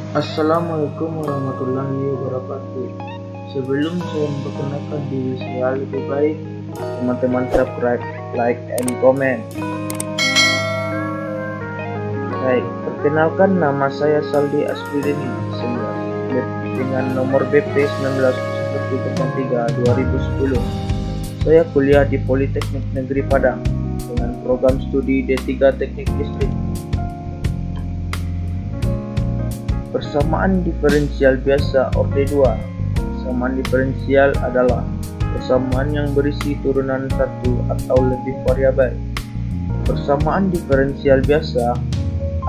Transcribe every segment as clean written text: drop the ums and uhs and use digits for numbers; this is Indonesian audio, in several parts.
Assalamualaikum warahmatullahi wabarakatuh. Sebelum saya memperkenalkan diri saya, lebih baik teman-teman subscribe, like, and comment. Baik, perkenalkan, nama saya Saldi Aspirini dengan nomor BP 190103 2010. Saya kuliah di Politeknik Negeri Padang dengan program studi D3 Teknik Listrik. Persamaan diferensial biasa orde 2. Persamaan diferensial adalah persamaan yang berisi turunan satu atau lebih variabel. Persamaan diferensial biasa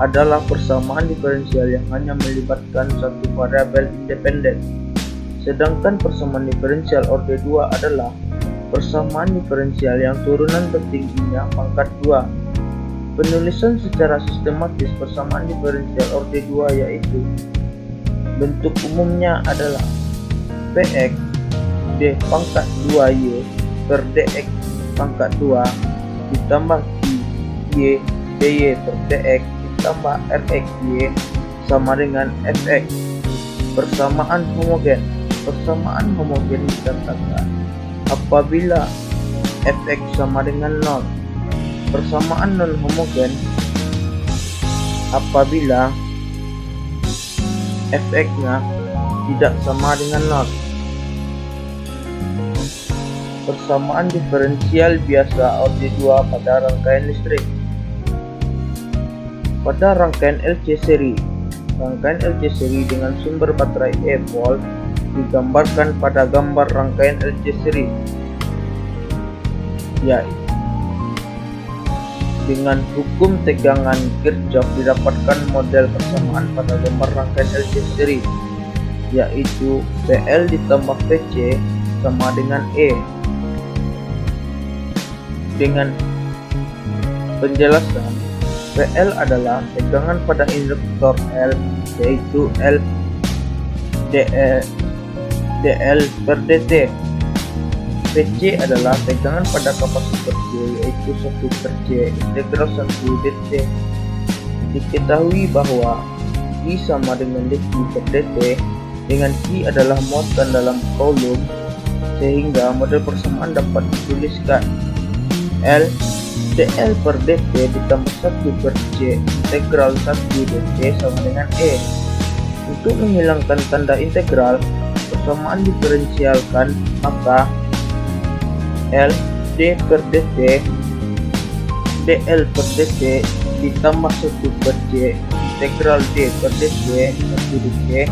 adalah persamaan diferensial yang hanya melibatkan satu variabel independen. Sedangkan persamaan diferensial orde 2 adalah persamaan diferensial yang turunan tertingginya pangkat 2. Penulisan secara sistematis persamaan diferensial orde 2 yaitu bentuk umumnya adalah Px d pangkat 2y per dx pangkat 2 ditambah y dy per dx ditambah rx y sama dengan fx. Persamaan homogen. Persamaan homogen dikatakan apabila fx sama dengan 0. Persamaan non-homogen apabila fx-nya tidak sama dengan 0. Persamaan diferensial biasa orde 2 pada rangkaian listrik. Pada rangkaian LC seri, rangkaian LC seri dengan sumber baterai E volt digambarkan pada gambar rangkaian LC seri, yaitu dengan hukum tegangan Kirchhoff didapatkan model persamaan pada gambar rangkaian LC seri, yaitu PL ditambah PC sama dengan E. Dengan penjelasan, PL adalah tegangan pada induktor L, yaitu L dl per dt. PC adalah tegangan pada kapasitor C, yaitu 1 per C integral 1 dt. Diketahui bahwa I sama dengan dq per dt, dengan Q adalah muatan dalam kolom, sehingga model persamaan dapat dituliskan L dl per dt ditambah 1 per C integral 1 dt sama dengan E. Untuk menghilangkan tanda integral, persamaan diferensialkan, maka L d per dt dl per dt ditambah 1 per C integral d per dt 1 dt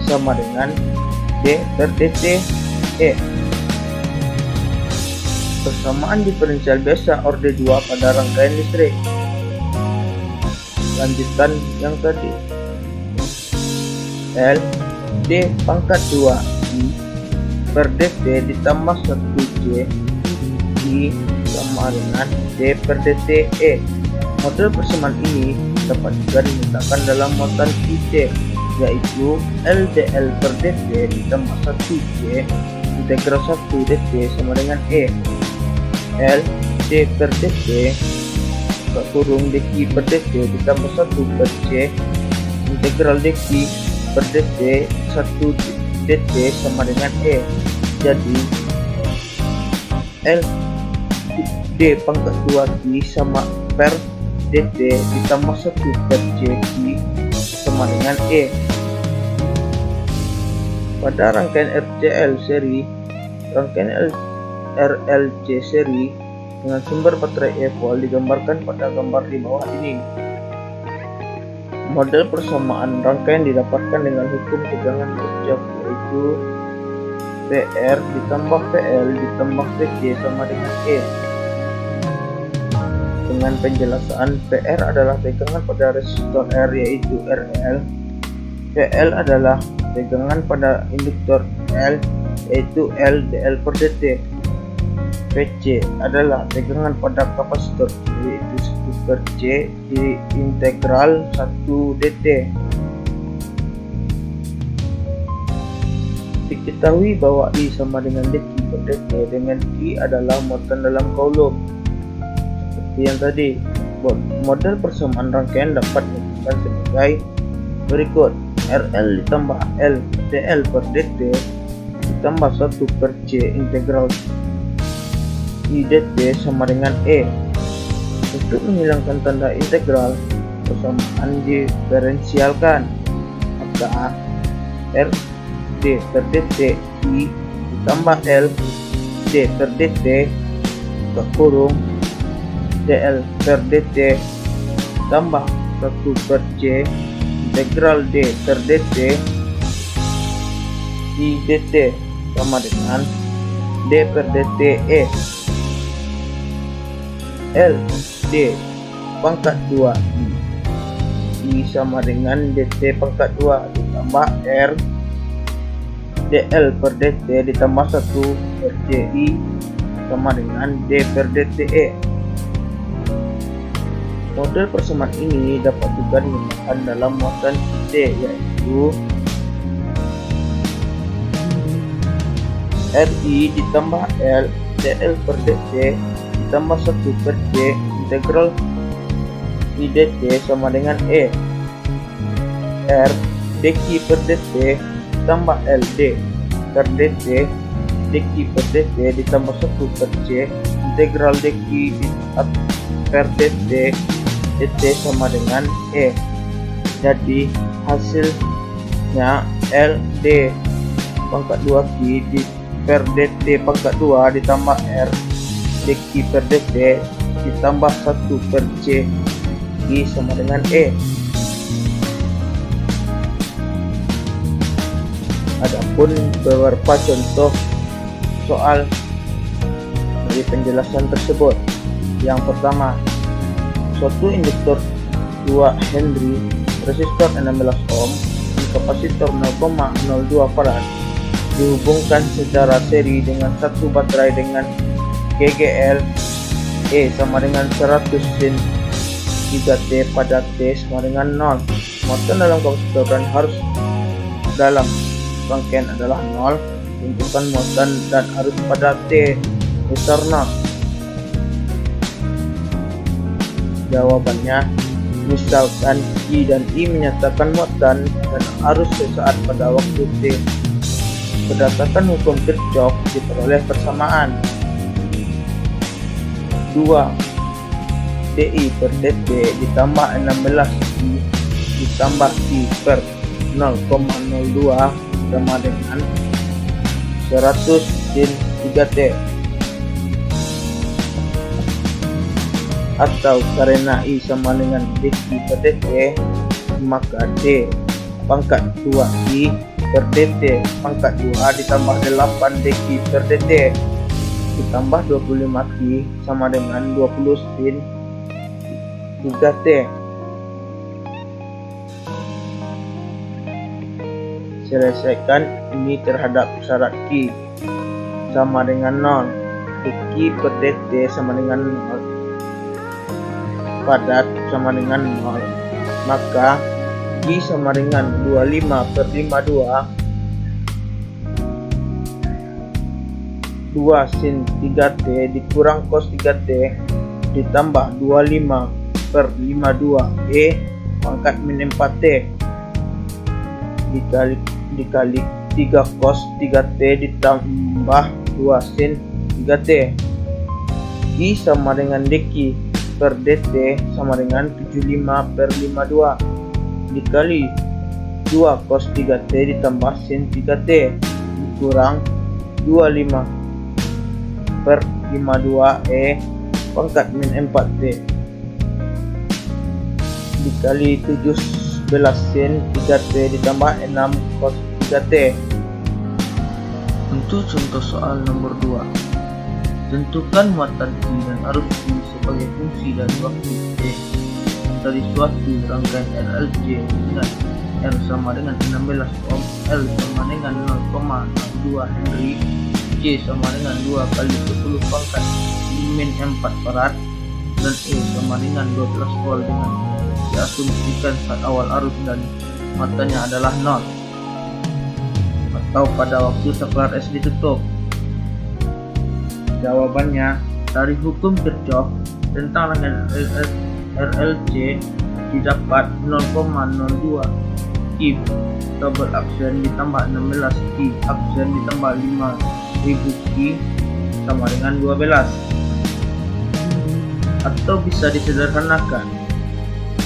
sama dengan d per dt E. Persamaan diferensial biasa orde 2 pada rangkaian listrik. Lanjutkan yang tadi. L d pangkat 2 I per dt ditambah 1 C I sama dengan d per dt E. Model persamaan ini dapat juga dinyatakan dalam muatan IT, yaitu LDL per dt ditambah 1 C integral 1 dt sama dengan E. L d per dt kurung dq per dt ditambah 1 per C integral dq per dt 1 dt sama dengan E. Jadi L d pangkat 2 Q sama per dt ditambah 1 per C Q sama dengan E. Pada rangkaian RCL seri, rangkaian RLC seri dengan sumber baterai E volt digambarkan pada gambar di bawah ini. Model persamaan rangkaian didapatkan dengan hukum tegangan Kirchhoff, yaitu PR ditambah PL ditambah PC sama dengan E. Dengan penjelasan, PR adalah tegangan pada resistor R, yaitu RL. PL adalah tegangan pada induktor L, yaitu L dl per dt. PC adalah tegangan pada kapasitor, yaitu 1 per C di integral 1 dt. Diketahui bahwa I sama dengan dq per dt, dengan Q adalah muatan dalam kolom. Seperti yang tadi, model persamaan rangkaian dapat ditentukan sebagai berikut. RL ditambah L DL per DT ditambah 1 per C integral I DT sama dengan E. Untuk menghilangkan tanda integral, persamaan diferensialkan, maka R D per DT I ditambah L D per DT buka kurung DL per DT tambah 1 per C integral D per DT I DT sama dengan D per DT E. L D pangkat 2 I sama dengan DT pangkat 2 ditambah R DL per DT ditambah 1 per CI sama dengan D per DTE. Model persamaan ini dapat juga digunakan dalam muatan C, yaitu RI ditambah L DL per DT ditambah 1 per C integral I DT sama dengan E. R dq per DT ditambah LD per DT dq per DT ditambah 1 per C integral dq per DT DT sama dengan E. Jadi hasilnya LD pangkat 2 Q per DT pangkat 2 ditambah R dq per DT ditambah 1 per C I sama dengan E. Adapun beberapa contoh soal dari penjelasan tersebut. Yang pertama, suatu induktor 2 Henry, resistor 16 ohm, dan kapasitor 0,02 farad dihubungkan secara seri dengan satu baterai dengan GGL E sama dengan 100 sin 3T pada T sama dengan 0. Muatan dalam kapasitor dan harus dalam rangkaian adalah 0. Tentukan muatan dan arus pada T besar 0. Jawabannya, misalkan I dan I menyatakan muatan dan arus sesaat pada waktu T. Berdasarkan hukum Kirchhoff diperoleh persamaan 2 DI per DT ditambah 16 I ditambah I per 0,02 sama dengan 100 sin 3T. Atau karena I sama dengan dq per DT, maka D pangkat 2 I per DT pangkat 2 ditambah 8 dq per DT ditambah 25 Q sama dengan 20 sin 3T. Selesaikan ini terhadap syarat Q sama dengan 0, dq per DT sama dengan 0, padat sama dengan 0, maka Q sama dengan 25 per 52 2 sin 3T dikurang cos 3T ditambah 25 per 52 E pangkat min 4T dikali 3 cos 3T ditambah 2 sin 3T. I sama dengan dq per DT sama dengan 75 per 52 dikali 2 cos 3T ditambah sin 3T dikurang 25 per 52 E pangkat min 4T dikali 17 sin 3T ditambah 6 cos 3T. Untuk contoh soal nomor 2, tentukan muatan I dan arus I sebagai fungsi dari waktu T dari suatu rangkaian RLC dengan R sama dengan 16 ohm, L sama dengan 0,02 Henry, C sama dengan 2 kali 10 pangkat min 4 farad, dan E sama dengan 12 volt dengan diasumsikan saat awal arus dan muatannya adalah 0 atau pada waktu saklar S ditutup. Jawabannya, dari hukum Kirchhoff tentang rangkaian RLC didapat 0,02 Q Q double aksen ditambah 16 Q aksen ditambah 5000 Q sama dengan 12. Atau bisa disederhanakan,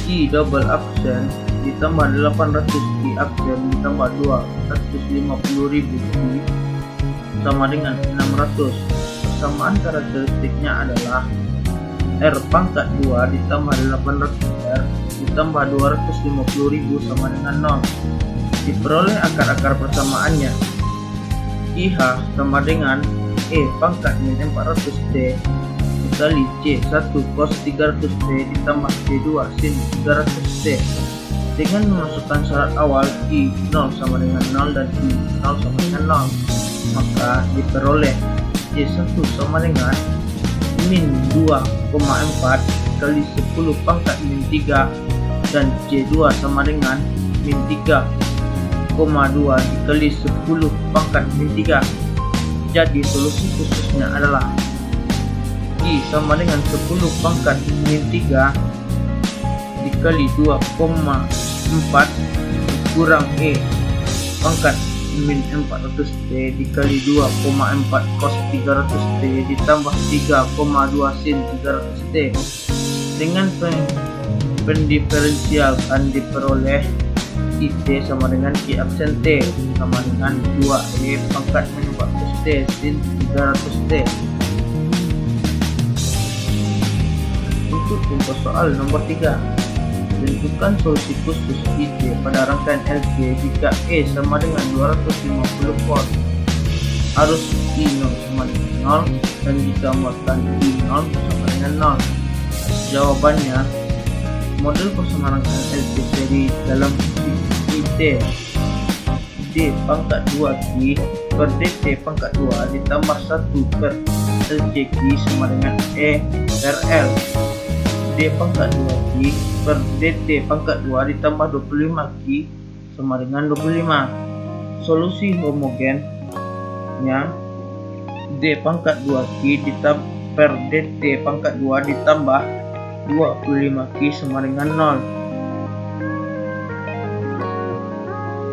Q double aksen ditambah 800 Q aksen ditambah 250.000 Q sama dengan 600. Persamaan karakteristiknya adalah R pangkat 2 ditambah 800R ditambah 250.000 sama dengan 0. Diperoleh akar-akar persamaannya. IH sama dengan E pangkat min 400D dikali C1 cos 300D ditambah C2 sin 300D. Dengan memasukkan syarat awal I 0 sama dengan 0 dan I 0 sama dengan 0, maka diperoleh C1 sama dengan min 2,4 kali 10 pangkat min 3 dan C2 sama dengan min 3,2 dikali 10 pangkat min 3. Jadi solusi khususnya adalah I sama dengan 10 pangkat min 3 dikali 2,4 kurang E pangkat min 400D dikali 2,4 cos 300D ditambah 3,2 sin 300D. Dengan pendiferensialkan diperoleh IT sama dengan Q aksen T sama dengan 2E pangkat min 400D sin 300D. Untuk contoh soal nomor 3, tentukan solusi khusus IT pada rangkaian LC jika E sama dengan 250 volt, arus I0 sama dengan 0, dan jika muatan I0 sama dengan 0. Jawabannya, model persamaan rangkaian LC seri dalam IT D pangkat 2Q per DT pangkat 2 ditambah 1 per LCQ sama dengan E per L. D pangkat 2Q per DT pangkat 2 ditambah 25Q sama dengan 25. Solusi homogennya D pangkat 2Q per DT pangkat 2 ditambah 25Q sama dengan 0.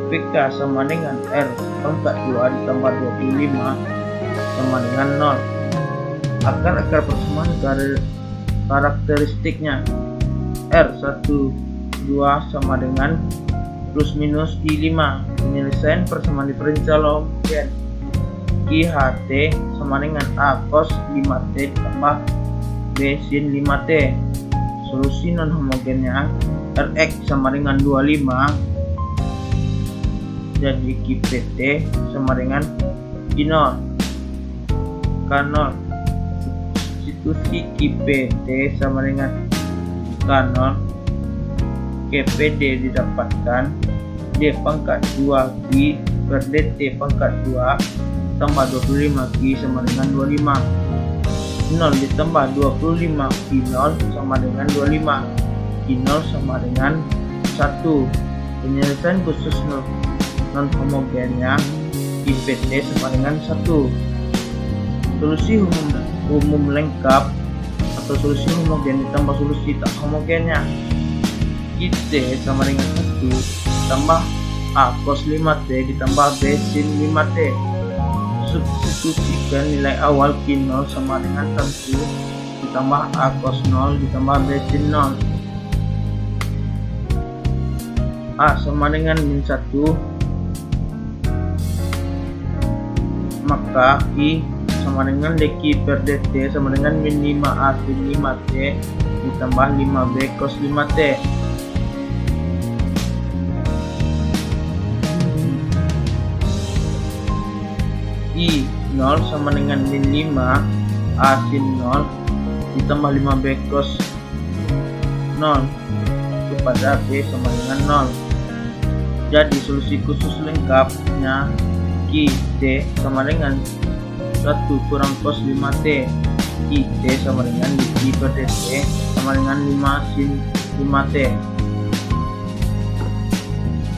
PK sama dengan R pangkat 2 ditambah 25 sama dengan 0. Akar-akar persamaan karakteristiknya R12 sama dengan plus minus I5. Penyelesaian persamaan diferensial homogen QHT sama dengan A cos 5T ditambah B sin 5T. Solusi non homogennya Rx sama dengan 25, jadi QPT sama dengan I0 K0. Substitusi QPT sama dengan K0, KPD didapatkan D pangkat 2Q per DT pangkat 2 tambah 25Q sama dengan 25. 0 ditambah 25 Q0 sama dengan 25. Q0 sama dengan 1. Penyelesaian khusus non homogennya QPT sama dengan 1. Solusi umum lengkap atau solusi homogen ditambah solusi tak homogennya QT sama dengan 1 tambah A cos 5T ditambah B sin 5T. Substitusikan nilai awal Q0 sama dengan 1 ditambah A cos 0 ditambah B sin 0. A sama dengan min 1, maka I sama dengan dq per dt sama dengan min 5A sin 5T ditambah 5B cos 5T. I 0 sama dengan min 5A sin 0 ditambah 5B cos 0 kepada B sama dengan 0. Jadi solusi khusus lengkapnya QT sama dengan 1 kurang cos 5T. QT sama dengan dq per dt sama dengan 5 sin 5T.